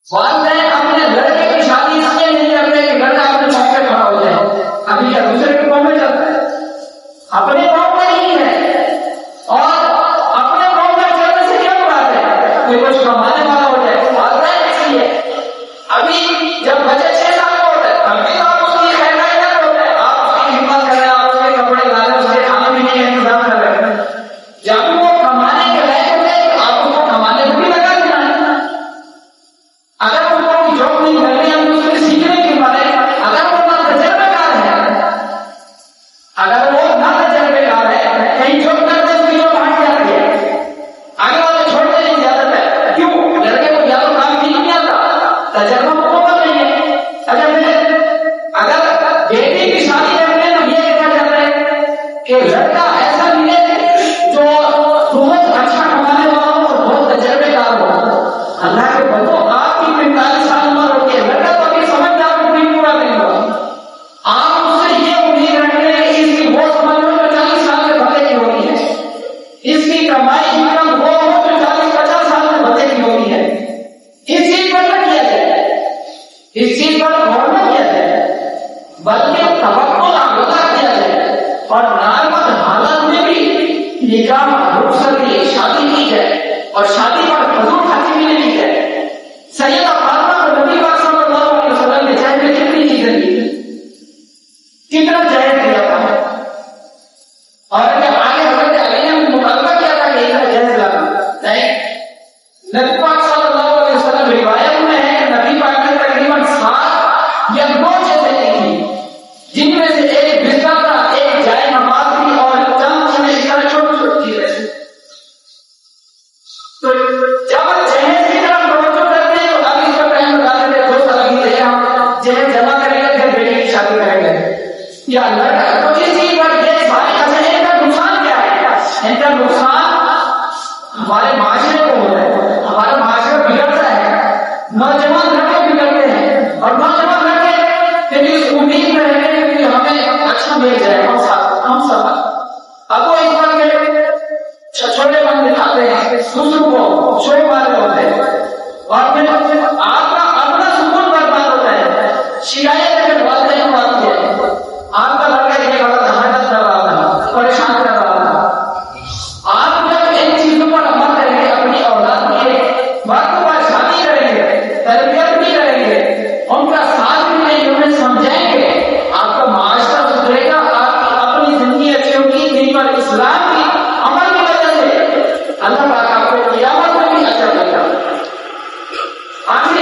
والدین اپنے لڑکے کی شادی اس لیے نہیں کر رہے کہ لڑکا اپنے پاؤں پہ کھڑا ہو جائے. ابھی یہ دوسرے کے پاؤں میں چلتا ہے, اپنے پاؤں پہ نہیں ہے. اور اپنے پاؤں پہ چلنے سے کیا مراد ہے؟ کوئی کچھ کمانے والا ہو جائے. والدین اس لیے ابھی جب بچے 6 سال کا ہوتا ہے تب بھی آپ اس کی خیر خیریت ہوتا ہے, آپ اس کی خدمت کر رہے ہیں, آپ اس کے کپڑے لا رہے ہیں, اس کے کھانے پینے کا انتظام کر رہے ہیں. جب وہ کمانے کے لائق ہوتے ہیں تو آپ اس کو کمانے کو بھی لگا دینا ہے. اگر ان کو جاب نہیں کر رہے ہیں تو اس کے سیکھنے کے بارے اگر وہ نہ تجربے کار ہے, اگر وہ نہ تجربے کار ہے, کہیں جاب کرتے اس کی جاب ہٹ جاتی ہے, آگے والے چھوڑتے نہیں زیادہ تر. کیوں؟ لڑکے کو زیادہ کام بھی نہیں آتا, تجربہ مکمل نہیں ہے. اگر بیٹی کی شادی کرتے ہیں تو یہ کہا جاتا ہے کہ لڑکا ایسا ملے جو بہت اچھا کمانے والا ہو اور بہت تجربے کار ہو. اللہ کے بندو, آپ کی 45 سال عمر ہوتی ہے, لڑکا تو ابھی سمجھدار کو نہیں پورا نہیں ہوا. آپ اس سے یہ امید رکھتے ہیں کہ اس کی وہ سمجھ میں 40 سال کے بندے کی ہوتی ہے, اس کی کمائی انکم وہ ہو جو 40-50 سال کے بندے کی ہوتی ہے. اس چیز پر نہ کیا جائے, اس چیز پر غور نہ کیا جائے, بلکہ توقع آگاہ کیا جائے اور نارمل حالت میں بھی نکاح رخصتی شادی کی جائے اور شادی پر حضور خرچی بھی نہیں جائے. سیدہ فاطمہ کو نبی پاک صلی اللہ علیہ وسلم نے جہیز میں کتنی چیزیں دی, کتنا جہیز دیا تھا, اور جب آگے حضرت علی نے مطالبہ کیا تھا کہ اتنا جہیز لانا نہیں. نبی پاک صلی اللہ علیہ وسلم روایت میں ہے کہ نبی پاک نے تقریباً 7 یا 9 چیزیں دی تھی, جن میں سے ایک بستر تھا, ایک جائے نماز تھی اور چند چیزیں اس طرح چھوٹی چھوٹی چیزیں. تو جب جہیز کی طرف توجہ کرتے ہیں تو اب اس پر ٹائم لگا دیتے ہیں, 2 سال ابھی دے ہم جہیز جمع کریں گے پھر بیٹی کی شادی کریں گے یا اللہ کا. تو اس چیز پر یہ سارے اچھا, ان کا نقصان کیا ہے؟ ان کا نقصان ہمارے معاشرے کو ہوتا ہے, ہمارا معاشرہ بگڑتا ہے, نوجوان لڑکے بگڑتے ہیں اور نوجوان لڑکے پھر اس امید میں رہتے ہیں کہ ہمیں اچھا مل جائے ہم سب. اب وہ اس پر چھوٹے بن دکھاتے ہیں, دوسروں کو شوق والے ہوتے ہیں اور پھر آپ کا اپنا سکون برباد ہوتا ہے. شکایت اگر والدین کو آتی ہے, آپ کا لڑکا یہ غلط حرکت کر رہا تھا, پریشان کر رہا تھا. آپ جب ان چیزوں پر عمل کریں گے, اپنی اولاد کے وقت پر شادی کریں گے, تربیت بھی کریں گے, ان کا ساتھ بھی نہیں, انہیں سمجھائیں گے, آپ کا معاشرہ سدھرے گا, آپ کی اپنی زندگی اچھی ہوگی. دین پر اسلام کی عمل کی وجہ سے اللہ پاک آپ کو قیامت میں بھی اچھا کرے گا. آخری